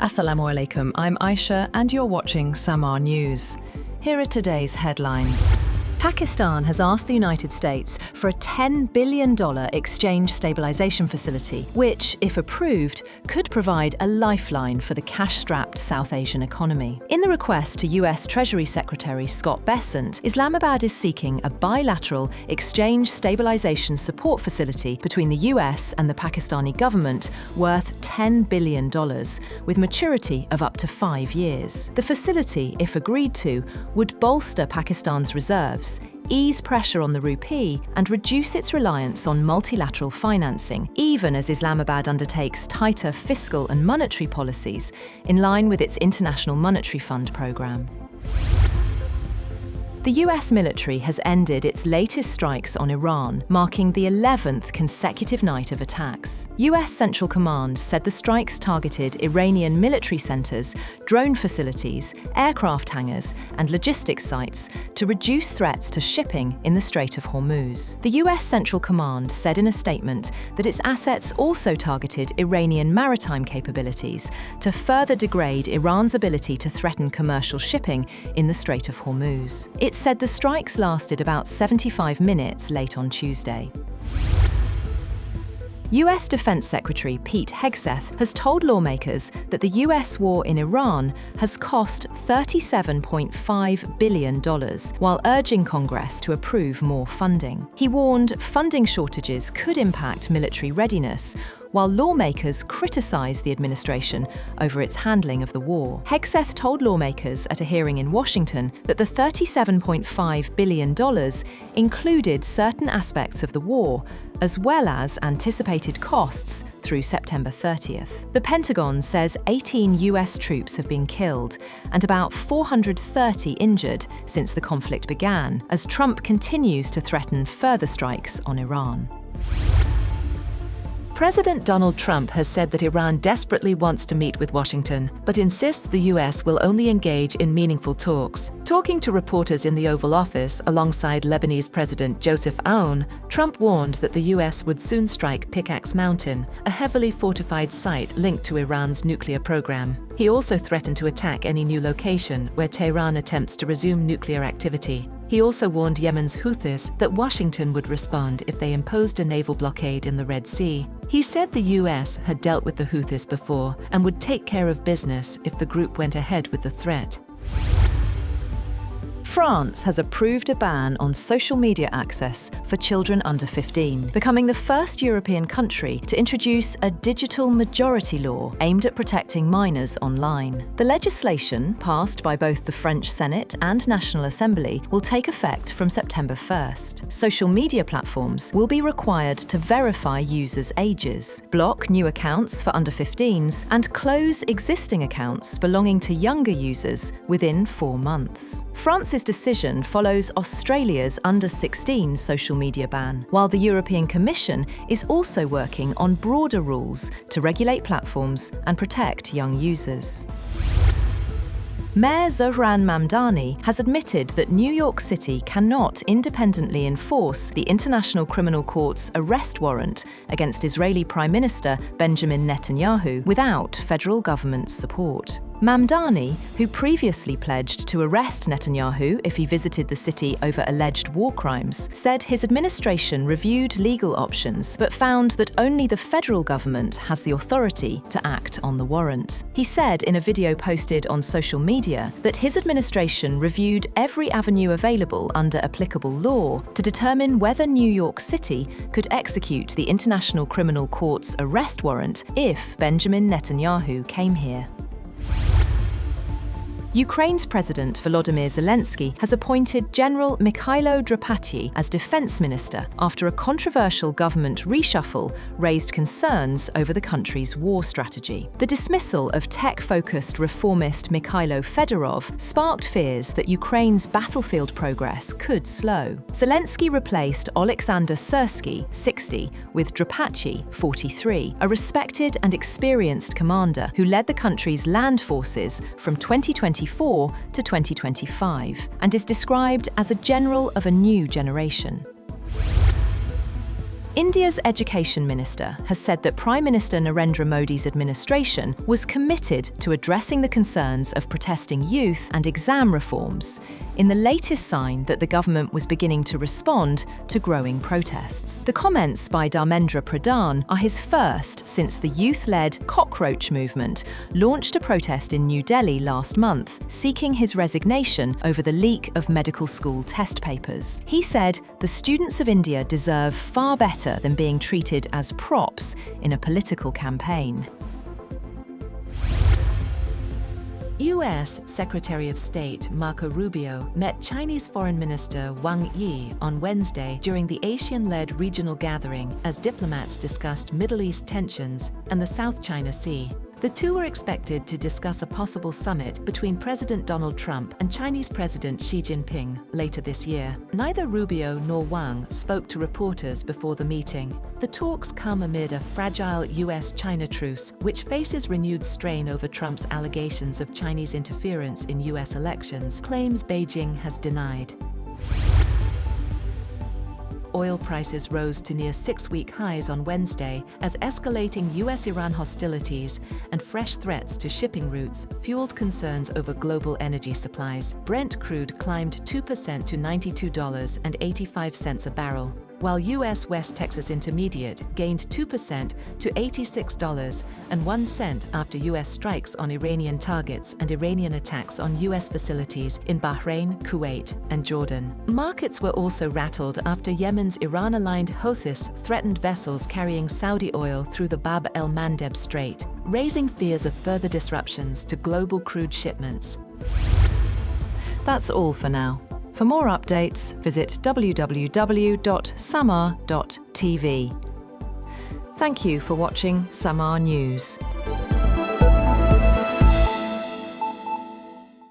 Assalamu alaikum, I'm Aisha and you're watching SAMAA News. Here are today's headlines. Pakistan has asked the United States for a $10 billion exchange stabilization facility, which, if approved, could provide a lifeline for the cash-strapped South Asian economy. In the request to US Treasury Secretary Scott Bessent, Islamabad is seeking a bilateral exchange stabilization support facility between the US and the Pakistani government worth $10 billion, with maturity of up to 5 years. The facility, if agreed to, would bolster Pakistan's reserves, ease pressure on the rupee and reduce its reliance on multilateral financing, even as Islamabad undertakes tighter fiscal and monetary policies in line with its International Monetary Fund programme. The US military has ended its latest strikes on Iran, marking the 11th consecutive night of attacks. US Central Command said the strikes targeted Iranian military centers, drone facilities, aircraft hangars, and logistics sites to reduce threats to shipping in the Strait of Hormuz. The US Central Command said in a statement that its assets also targeted Iranian maritime capabilities to further degrade Iran's ability to threaten commercial shipping in the Strait of Hormuz. It said the strikes lasted about 75 minutes late on Tuesday. US Defense Secretary Pete Hegseth has told lawmakers that the US war in Iran has cost $37.5 billion, while urging Congress to approve more funding. He warned funding shortages could impact military readiness, while lawmakers criticised the administration over its handling of the war. Hegseth told lawmakers at a hearing in Washington that the $37.5 billion included certain aspects of the war, as well as anticipated costs through September 30th. The Pentagon says 18 US troops have been killed and about 430 injured since the conflict began, as Trump continues to threaten further strikes on Iran. President Donald Trump has said that Iran desperately wants to meet with Washington, but insists the US will only engage in meaningful talks. Talking to reporters in the Oval Office alongside Lebanese President Joseph Aoun, Trump warned that the US would soon strike Pickaxe Mountain, a heavily fortified site linked to Iran's nuclear program. He also threatened to attack any new location where Tehran attempts to resume nuclear activity. He also warned Yemen's Houthis that Washington would respond if they imposed a naval blockade in the Red Sea. He said the US had dealt with the Houthis before and would take care of business if the group went ahead with the threat. France has approved a ban on social media access for children under 15, becoming the first European country to introduce a digital majority law aimed at protecting minors online. The legislation, passed by both the French Senate and National Assembly, will take effect from September 1st. Social media platforms will be required to verify users' ages, block new accounts for under 15s, and close existing accounts belonging to younger users within 4 months. France's decision follows Australia's under-16 social media ban, while the European Commission is also working on broader rules to regulate platforms and protect young users. Mayor Zohran Mamdani has admitted that New York City cannot independently enforce the International Criminal Court's arrest warrant against Israeli Prime Minister Benjamin Netanyahu without federal government support. Mamdani, who previously pledged to arrest Netanyahu if he visited the city over alleged war crimes, said his administration reviewed legal options but found that only the federal government has the authority to act on the warrant. He said in a video posted on social media that his administration reviewed every avenue available under applicable law to determine whether New York City could execute the International Criminal Court's arrest warrant if Benjamin Netanyahu came here. Ukraine's President Volodymyr Zelenskyy has appointed General Mikhailo Drapachy as defense minister after a controversial government reshuffle raised concerns over the country's war strategy. The dismissal of tech-focused reformist Mikhailo Fedorov sparked fears that Ukraine's battlefield progress could slow. Zelenskyy replaced Oleksandr Syrsky, 60, with Drapachy, 43, a respected and experienced commander who led the country's land forces from 2024 to 2025 and is described as a general of a new generation. India's Education Minister has said that Prime Minister Narendra Modi's administration was committed to addressing the concerns of protesting youth and exam reforms, in the latest sign that the government was beginning to respond to growing protests. The comments by Dharmendra Pradhan are his first since the youth-led Cockroach movement launched a protest in New Delhi last month, seeking his resignation over the leak of medical school test papers. He said the students of India deserve far better than being treated as props in a political campaign. US Secretary of State Marco Rubio met Chinese Foreign Minister Wang Yi on Wednesday during the Asian-led regional gathering as diplomats discussed Middle East tensions and the South China Sea. The two were expected to discuss a possible summit between President Donald Trump and Chinese President Xi Jinping later this year. Neither Rubio nor Wang spoke to reporters before the meeting. The talks come amid a fragile US-China truce, which faces renewed strain over Trump's allegations of Chinese interference in US elections, claims Beijing has denied. Oil prices rose to near 6-week highs on Wednesday as escalating US-Iran hostilities and fresh threats to shipping routes fueled concerns over global energy supplies. Brent crude climbed 2% to $92.85 a barrel, while US West Texas Intermediate gained 2% to $86.01 after US strikes on Iranian targets and Iranian attacks on US facilities in Bahrain, Kuwait, and Jordan. Markets were also rattled after Yemen's Iran-aligned Houthis threatened vessels carrying Saudi oil through the Bab el-Mandeb Strait, raising fears of further disruptions to global crude shipments. That's all for now. For more updates, visit www.samaa.tv. Thank you for watching SAMAA News.